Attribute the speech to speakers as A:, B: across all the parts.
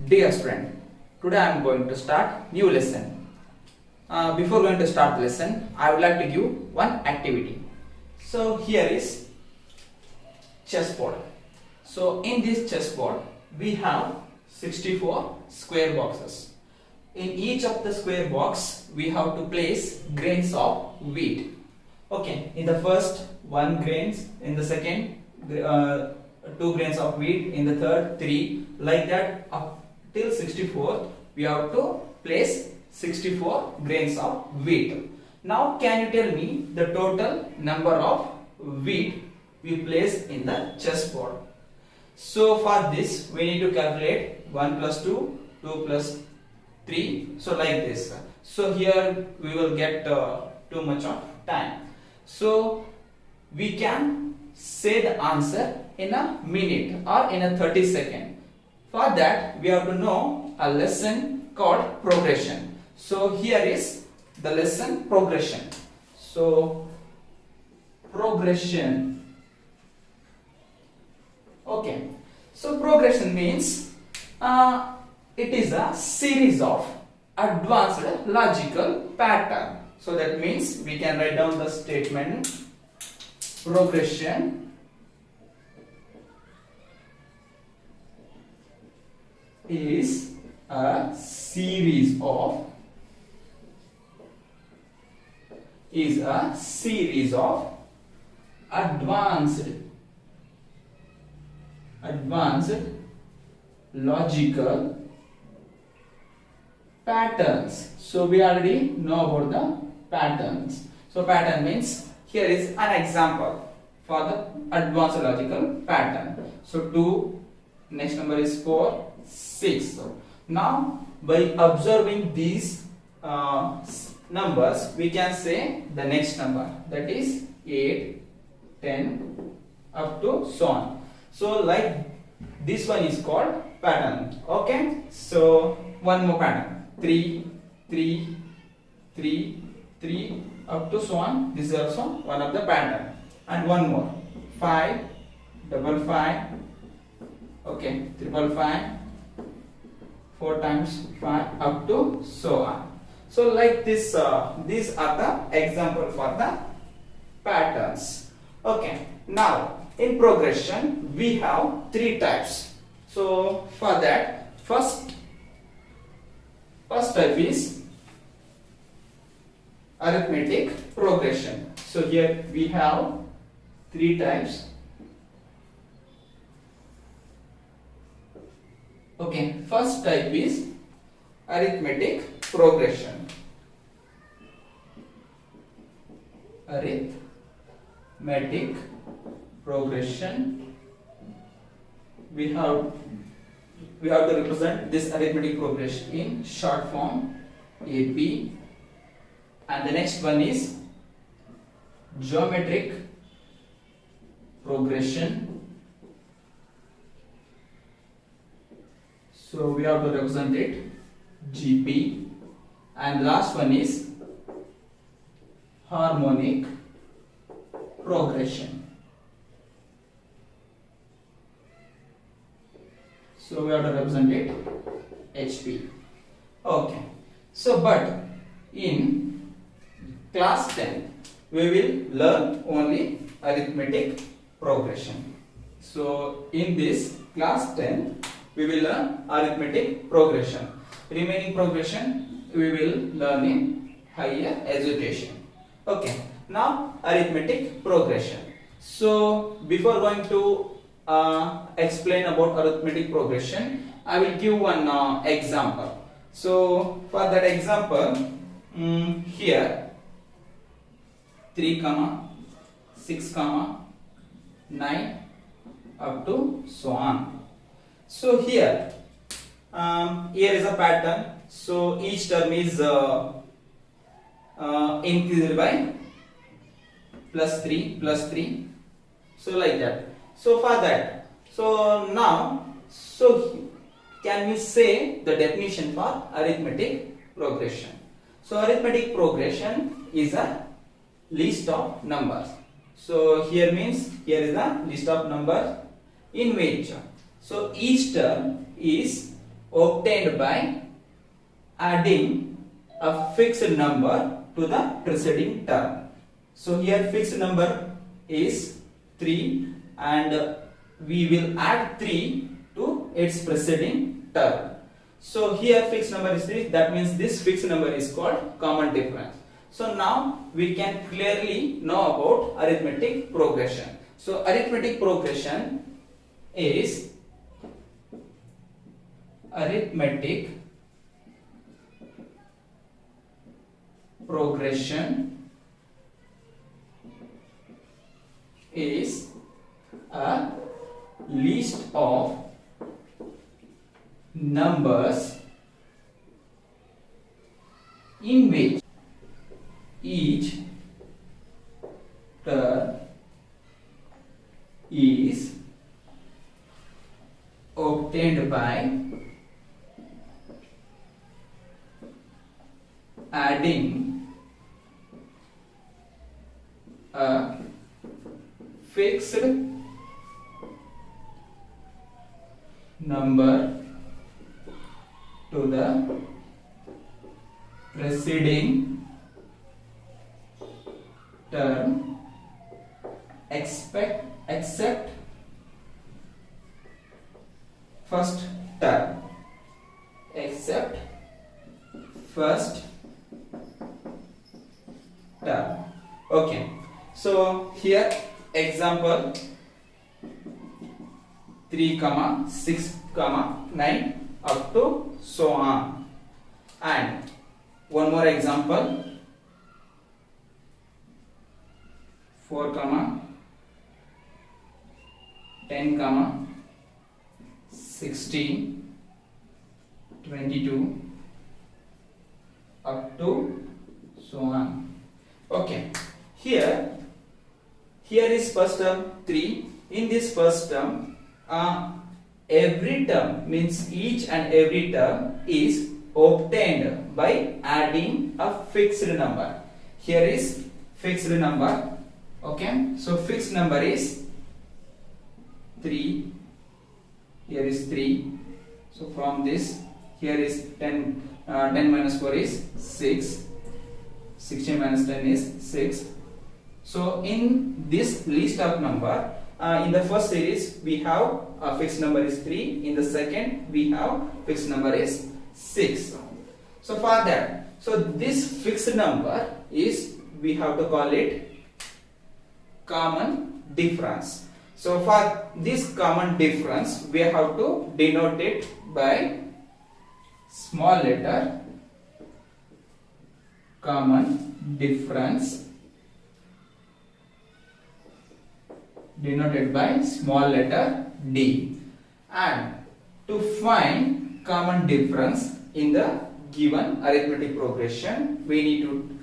A: Dear student, today I am going to start new lesson. Before going to start the lesson, I would like to give one activity. So here is chessboard. So in this chessboard, we have 64 square boxes. In each of the square box, we have to place grains of wheat. Okay, in the first 1 grains, in the second 2 grains of wheat, in the third 3, like that up till 64 we have to place 64 grains of wheat. Now can you tell me the total number of wheat we place in the chessboard? So for this we need to calculate 1 plus 2, 2 plus 3, so like this. So here we will get too much of time. So we can say the answer in a minute or in a 30 seconds. For that we have to know a lesson called progression. So here is the lesson progression. So progression. Okay. So progression means it is a series of advanced logical pattern. So that means we can write down the statement: progression is a series of advanced logical patterns. So we already know about the patterns. So pattern means here is an example for the advanced logical pattern. So 2, next number is 4, 6. Now by observing these numbers we can say the next number, that is 8, 10 up to so on. So like this one is called pattern. Okay, so one more pattern: 3, 3, 3, 3 up to so on. This is also one of the pattern. And one more: 5, 5, 5. Okay, 5, 5, 4 times 5 up to so on. So like this, these are the example for the patterns. Okay, now in progression we have 3 types. So for that, first type is arithmetic progression. So here we have 3 types. Okay, first type is arithmetic progression. Arithmetic progression. We have to represent this arithmetic progression in short form AP, and the next one is geometric progression. So we have to represent it GP, and the last one is harmonic progression. So we have to represent it HP. Okay. So but in class 10 we will learn only arithmetic progression. So in this class 10 we will learn arithmetic progression. Remaining progression we will learn in higher education. Okay. Now arithmetic progression. So before going to explain about arithmetic progression, I will give one example. So for that example, here 3, 6, 9 up to so on. So here is a pattern. So each term is increased by plus 3. So like that. So for that, so now, so can we say the definition for arithmetic progression? So arithmetic progression is a list of numbers. So here means here is a list of numbers in which so each term is obtained by adding a fixed number to the preceding term. So here fixed number is 3 and we will add 3 to its preceding term. So here fixed number is 3, that means this fixed number is called common difference. So now we can clearly know about arithmetic progression. So arithmetic progression is arithmetic progression is a list of numbers in which each term is obtained by adding a fixed number to the preceding term except first term, except first term. Okay, so here example 3, 6, 9 up to so on. And one more example 4, 10, 16, 22 up to so on. Okay, here is first term 3. In this first term, every term means each and every term is obtained by adding a fixed number. Here is fixed number. Okay, so fixed number is 3. Here is 3. So from this, here is 10. 10 minus 4 is 6. 16 minus 10 is 6. So in this list of number, in the first series we have a fixed number is 3. In the second we have fixed number is 6. So for that, so this fixed number is, we have to call it common difference. So for this common difference, we have to denote it by small letter common difference, denoted by small letter d. And to find common difference in the given arithmetic progression, we need to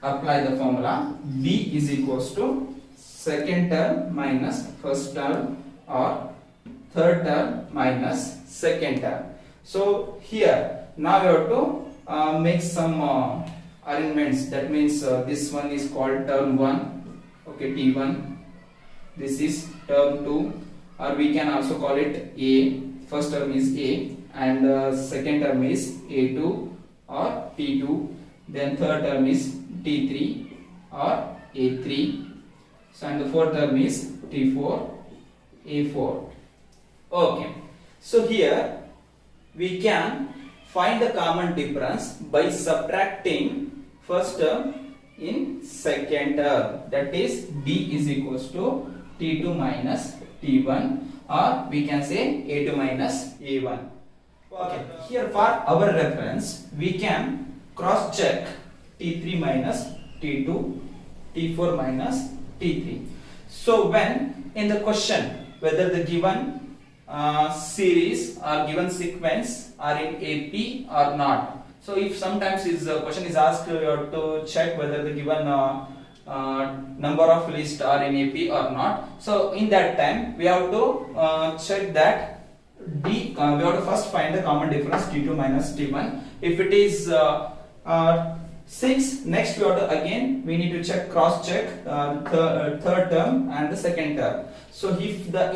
A: apply the formula b is equals to second term minus first term or third term minus second term. So here now we have to make some arrangements. That means this one is called term 1, okay, t1. This is term 2, or we can also call it a. First term is a and second term is a2 or t2. Then third term is t3 or a3. So and the fourth term is t4, a4. Okay, so here we can find the common difference by subtracting first term in second term, that is b is equals to t2 minus t1, or we can say a2 minus a1. Okay, here for our reference we can cross check t3 minus t2, t4 minus t3. So when in the question whether the given series or given sequence are in AP or not. So if sometimes this question is asked, you have to check whether the given number of lists are in AP or not. So in that time we have to check that we have to first find the common difference t2 minus t1. If it is 6, next we need to check cross check third term and the second term. So if the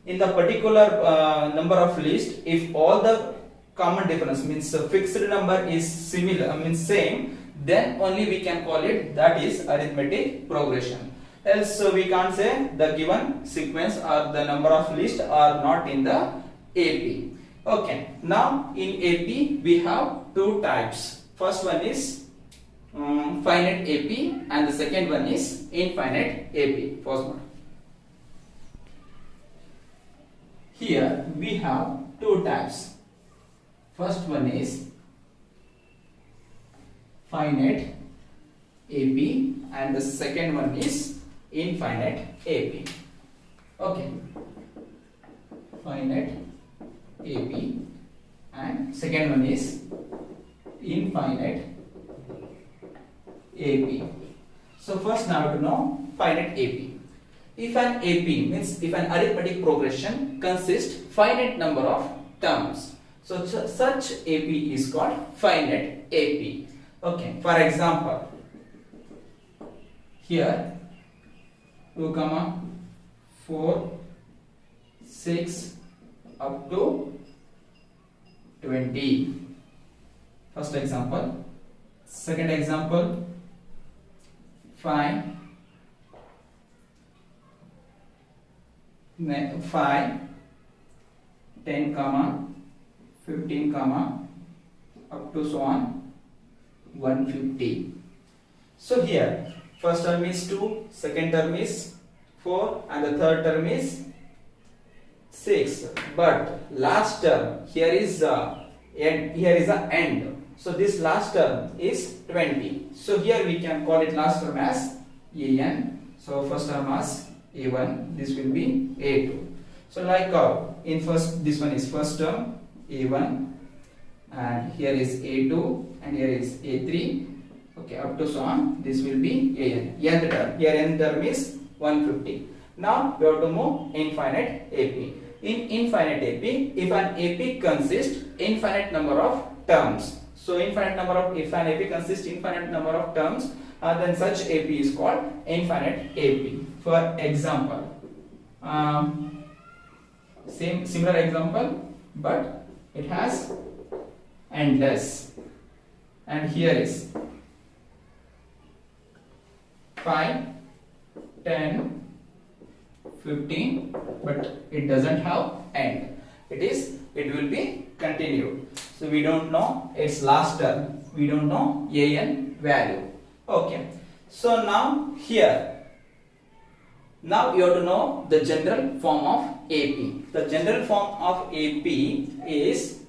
A: in the particular number of list, if all the common difference, means fixed number is similar, means same, then only we can call it that is arithmetic progression. Else we can't say the given sequence or the number of list are not in the AP. Okay, now in AP we have two types. First one is finite AP and the second one is infinite AP. First one. Here we have two types. First one is finite AP and the second one is infinite AP. Okay, finite AP and second one is infinite AP. So first now to know finite AP. If an AP means if an arithmetic progression consists finite number of terms, so such AP is called finite AP. Okay, for example, here 2, 4, 6 up to 20. First example. Second example, 5, 10, 15, up to so on 150. So here first term is 2, second term is 4 and the third term is 6, but last term here is a end. So this last term is 20. So here we can call it last term as AN. So first term as A1, this will be A2. So like in first, this one is first term A1 and here is A2 and here is A3. Okay, up to so on, this will be AN. Nth term, here nth term is 150. Now we have to move infinite AP. In infinite AP, if an AP consists infinite number of terms, so if an AP consists infinite number of terms, then such AP is called infinite AP. For example, similar example, but it has endless, and here is 5, 10, 15, but it doesn't have end. It will be continued. So we don't know its last term. We don't know AN value. Okay. So now here, now you have to know the general form of AP. The general form of AP is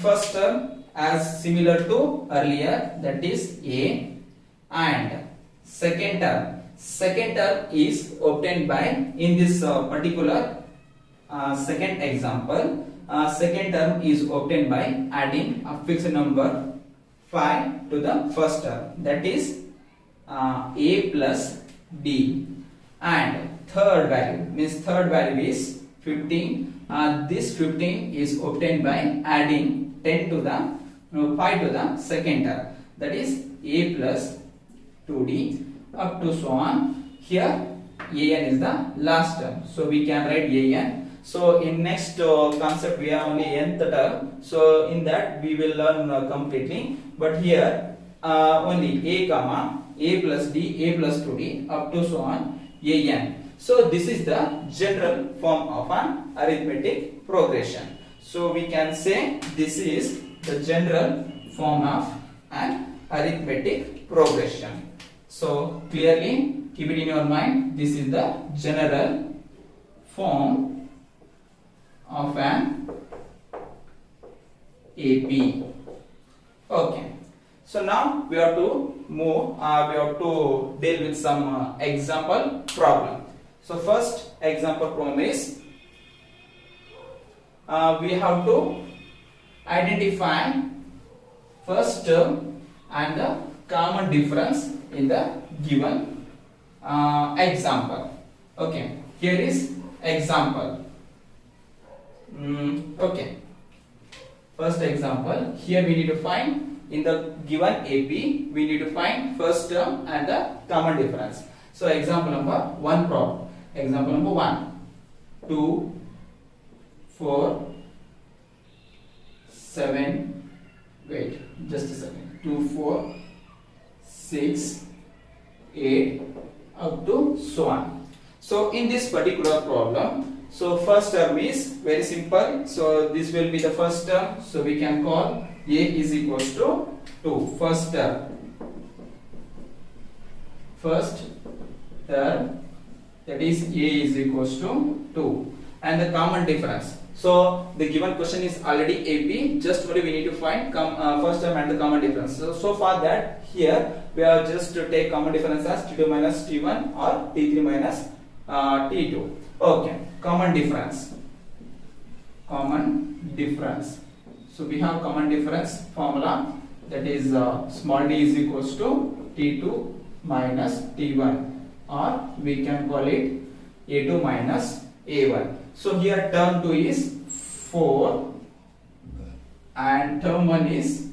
A: first term as similar to earlier, that is A, and second term. Second term is obtained by, in this particular second example, second term is obtained by adding a fixed number 5 to the first term, that is A plus D, and third value is 15. This 15 is obtained by adding 5 to the second term, that is A plus 2D up to so on. Here AN is the last term, so we can write AN. So in next concept we have only nth term, so in that we will learn completely, but here only A plus D, A plus 2D up to so on AN. So this is the general form of an arithmetic progression. So we can say this is the general form of an arithmetic progression. So clearly keep it in your mind, this is the general form of an AP. Okay. So now we have to move, we have to deal with some example problem. So first example problem is we have to identify first term and the common difference in the given example. Okay, here is example. Okay, first example, here we need to find, in the given AP we need to find first term and the common difference. So example number 1 problem. Example number 1, 2, 4, 7, wait, just a second, 2, 4, 6, 8, up to so on. So in this particular problem, so first term is very simple. So this will be the first term. So we can call A is equals to 2. First term. First term, that is A is equals to 2. And the common difference. So the given question is already AP. Just only we need to find first term and the common difference. So for that, here we have just to take common difference as T2 minus T1 or T3 minus T2. Okay, common difference. Common difference. So we have common difference formula, that is small d is equals to T2 minus T1, or we can call it A2 minus A1. So here term 2 is 4 and term 1 is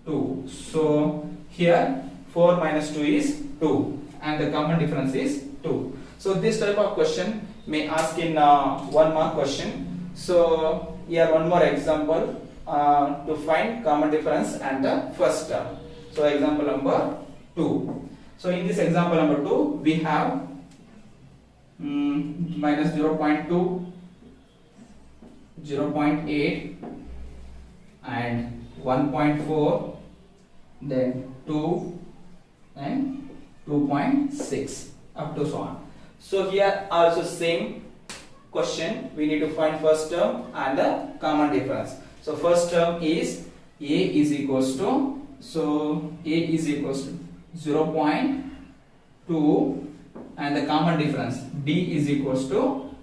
A: 2. So here 4 minus 2 is 2 and the common difference is 2. So this type of question may ask in 1 mark question. So here one more example to find common difference and the first term. So example number 2. So in this example number 2 we have minus 0.2, 0.8 and 1.4, then 2 and 2.6 up to so on. So here also same question, we need to find first term and the common difference. So first term is A is equals to, so A is equals to 0.2 and the common difference D is equals to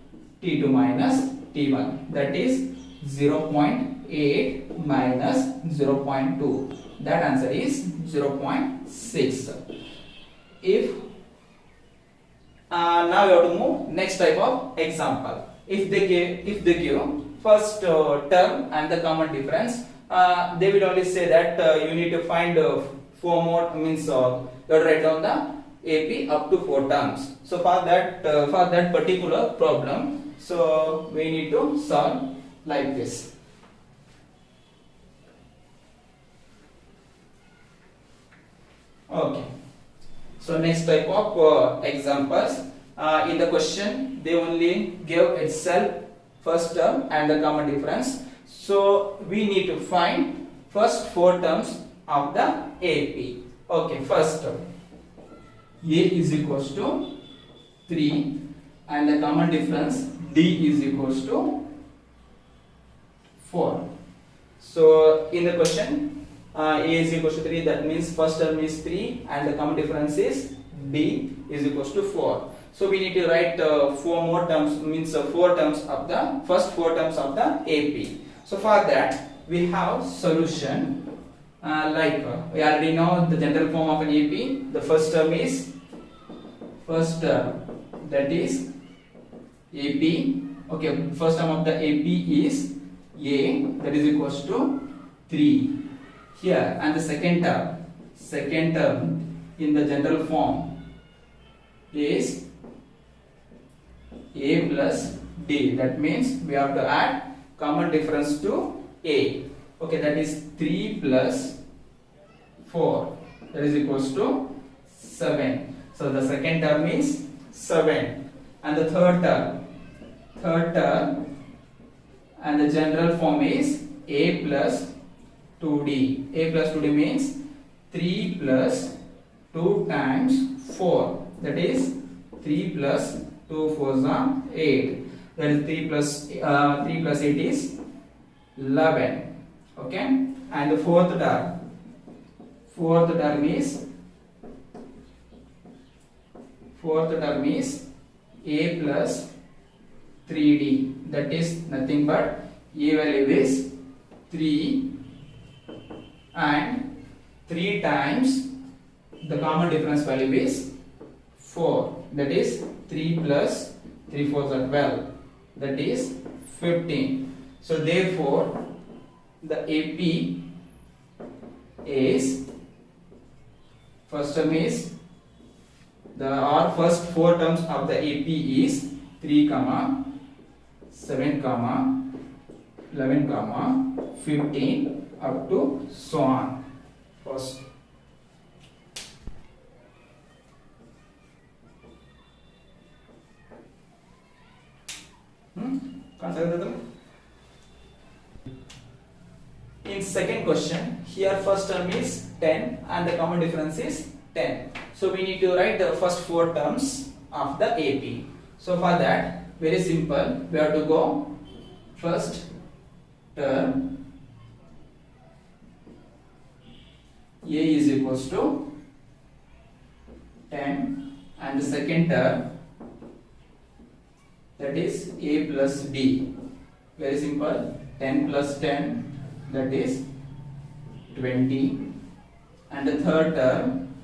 A: T2 minus T1, that is 0.8 minus 0.2, that answer is 0.6. If now we have to move next type of example. If they give first term and the common difference, they will only say that you need to find 4 more, means you have to write down the AP up to 4 terms. So for that particular problem, so we need to solve like this. Okay. So next type of examples. In the question, they only give itself first term and the common difference. So we need to find first 4 terms of the AP. Okay, first term. A is equals to 3 and the common difference D is equals to 4. So in the question, A is equals to 3, that means first term is 3 and the common difference is D is equals to 4. So we need to write 4 more terms, means 4 terms of the first 4 terms of the AP. So for that we have solution like we already know the general form of an AP. The first term is that is AP. Okay, first term of the AP is A, that is equals to 3 here, and the second term in the general form is A plus D. That means we have to add common difference to A. Okay, that is 3 plus 4, that is equals to 7. So the second term is 7, and the third term and the general form is A plus 2D. A plus 2D means 3 plus 2 times 4, that is 3 plus 2 4s are 8, that is 3 plus 8 is 11. Okay, and the fourth term is A plus 3D, that is nothing but A value is 3 and 3 times the common difference value is 4, that is 3 plus 3 4s are 12, that is 15. So therefore the AP is, first term is our first 4 terms of the AP is 3, 7, 11 comma 15 up to so on. First. In second question, here first term is 10 and the common difference is 10. So we need to write the first 4 terms of the AP. So for that, very simple, we have to go first term A is equals to 10 and the second term, that is A plus D. Very simple, 10 plus 10, that is 20, and the third term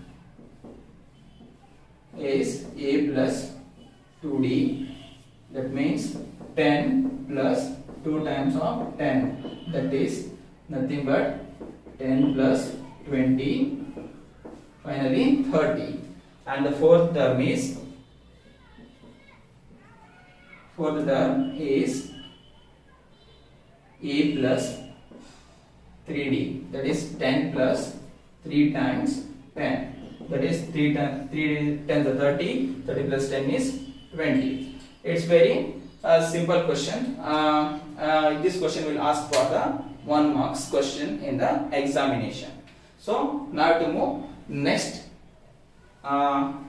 A: is A plus 2D, that means 10 plus 2 times of 10, that is nothing but 10 plus 20, finally 30, and the fourth term is A plus 3D, that is 10 plus 3 times 10, that is 3 10 to 30, 30 plus 10 is 20. It's very simple question. This question will ask for the 1 marks question in the examination. So now to move next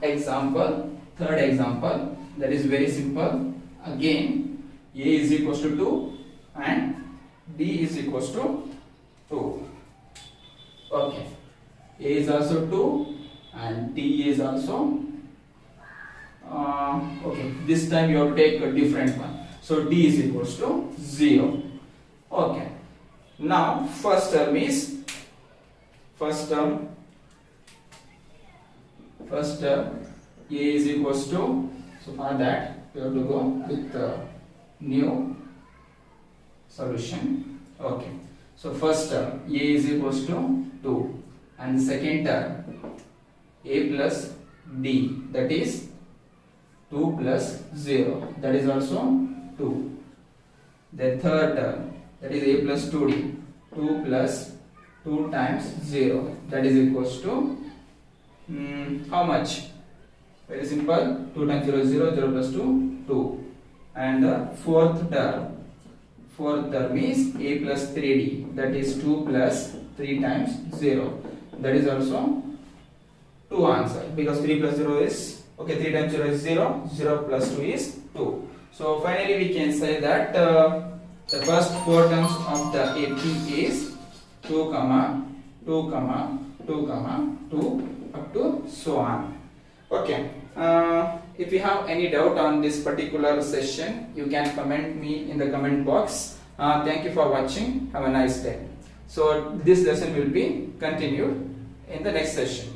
A: example, third example, that is very simple. Again, A is equals to 2 and D is equals to 2. Okay, A is also 2 and D is also okay, this time you have to take a different one. So D is equals to 0. Okay, now first term A is equals to, so for that we have to go with the new solution. Okay, so first term A is equals to 2 and the second term A plus D, that is 2 plus 0, that is also 2. The third term, that is A plus 2D, 2 plus 2 times 0, that is equals to how much? Very simple, 2 times 0 is 0, 0 plus 2, 2. And the fourth term is A plus 3D, that is 2 plus 3 times 0, that is also 2 answer, because 3 plus 0 is, okay, 3 times 0 is 0, 0 plus 2 is 2. So finally we can say that the first 4 terms of the AP is 2 comma 2 comma 2 comma 2 up to so on. Okay, if you have any doubt on this particular session, you can comment me in the comment box. Thank you for watching. Have a nice day. So this lesson will be continued in the next session.